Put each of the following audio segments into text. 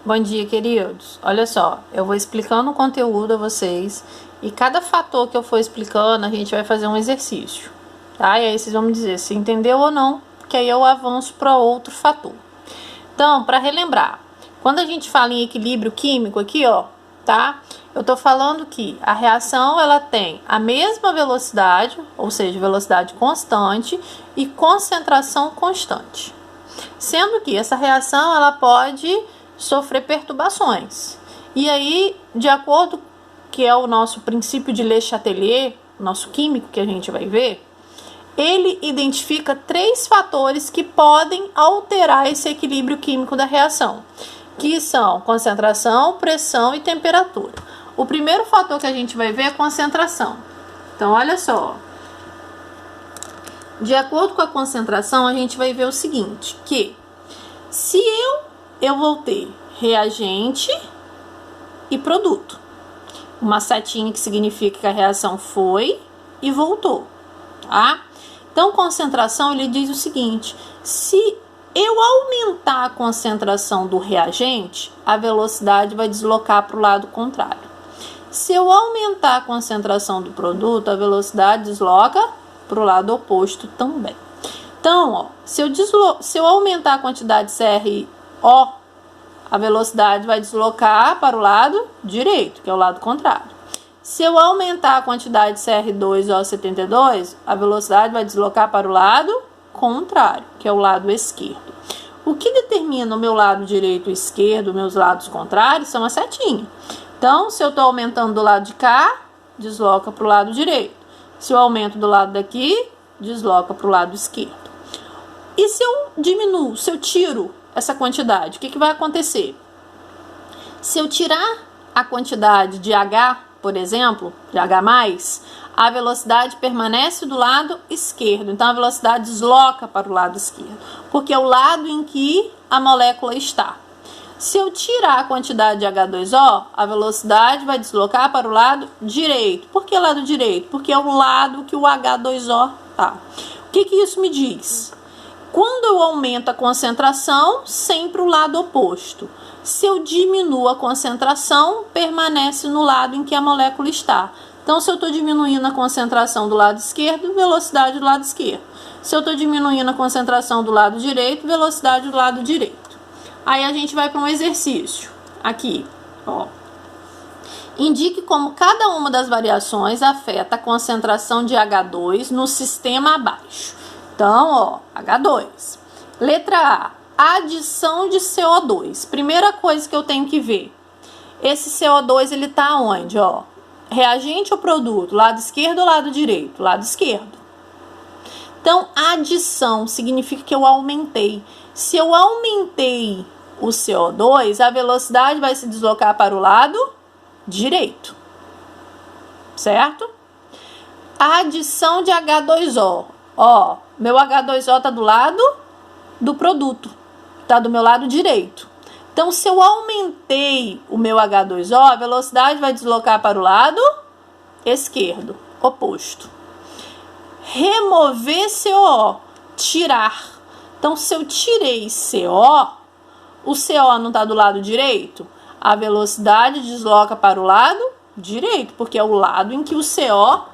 Bom dia, queridos. Olha só, eu vou explicando o conteúdo a vocês e cada fator que eu for explicando, a gente vai fazer um exercício, tá? E aí vocês vão me dizer se entendeu ou não, que aí eu avanço para outro fator. Então, para relembrar, quando a gente fala em equilíbrio químico aqui, ó, tá? Eu tô falando que a reação ela tem a mesma velocidade, ou seja, velocidade constante e concentração constante. Sendo que essa reação ela pode sofrer perturbações. E aí, de acordo que é o nosso princípio de Le Chatelier, nosso químico que a gente vai ver, ele identifica 3 fatores que podem alterar esse equilíbrio químico da reação, que são concentração, pressão e temperatura. O primeiro fator que a gente vai ver é a concentração. Então, olha só. De acordo com a concentração, a gente vai ver o seguinte, que se eu vou ter reagente e produto. Uma setinha que significa que a reação foi e voltou, tá? Então, concentração, ele diz o seguinte, se eu aumentar a concentração do reagente, a velocidade vai deslocar para o lado contrário. Se eu aumentar a concentração do produto, a velocidade desloca para o lado oposto também. Então, ó, se eu aumentar a quantidade de CRO, a velocidade vai deslocar para o lado direito, que é o lado contrário. Se eu aumentar a quantidade de CR2O72, a velocidade vai deslocar para o lado contrário, que é o lado esquerdo. O que determina o meu lado direito e esquerdo, meus lados contrários, são as setinhas. Então, se eu estou aumentando do lado de cá, desloca para o lado direito. Se eu aumento do lado daqui, desloca para o lado esquerdo. E se eu diminuo, se eu tiro essa quantidade, o que vai acontecer? Se eu tirar a quantidade de H, por exemplo, de H+, a velocidade permanece do lado esquerdo. Então, a velocidade desloca para o lado esquerdo, porque é o lado em que a molécula está. Se eu tirar a quantidade de H2O, a velocidade vai deslocar para o lado direito. Por que lado direito? Porque é o lado que o H2O está. O que isso me diz? Quando eu aumento a concentração, sempre o lado oposto. Se eu diminuo a concentração, permanece no lado em que a molécula está. Então, se eu estou diminuindo a concentração do lado esquerdo, velocidade do lado esquerdo. Se eu estou diminuindo a concentração do lado direito, velocidade do lado direito. Aí a gente vai para um exercício. Aqui, ó. Indique como cada uma das variações afeta a concentração de H2 no sistema abaixo. Então, ó, H2. Letra A, adição de CO2. Primeira coisa que eu tenho que ver. Esse CO2, ele tá onde, ó? Reagente ou produto? Lado esquerdo ou lado direito? Lado esquerdo. Então, adição significa que eu aumentei. Se eu aumentei o CO2, a velocidade vai se deslocar para o lado direito. Certo? A adição de H2O. Ó, meu H2O tá do lado do produto, tá do meu lado direito. Então, se eu aumentei o meu H2O, a velocidade vai deslocar para o lado esquerdo, oposto. Remover CO, tirar. Então, se eu tirei CO, o CO não tá do lado direito, a velocidade desloca para o lado direito, porque é o lado em que o CO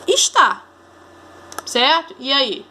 está. Certo? E aí?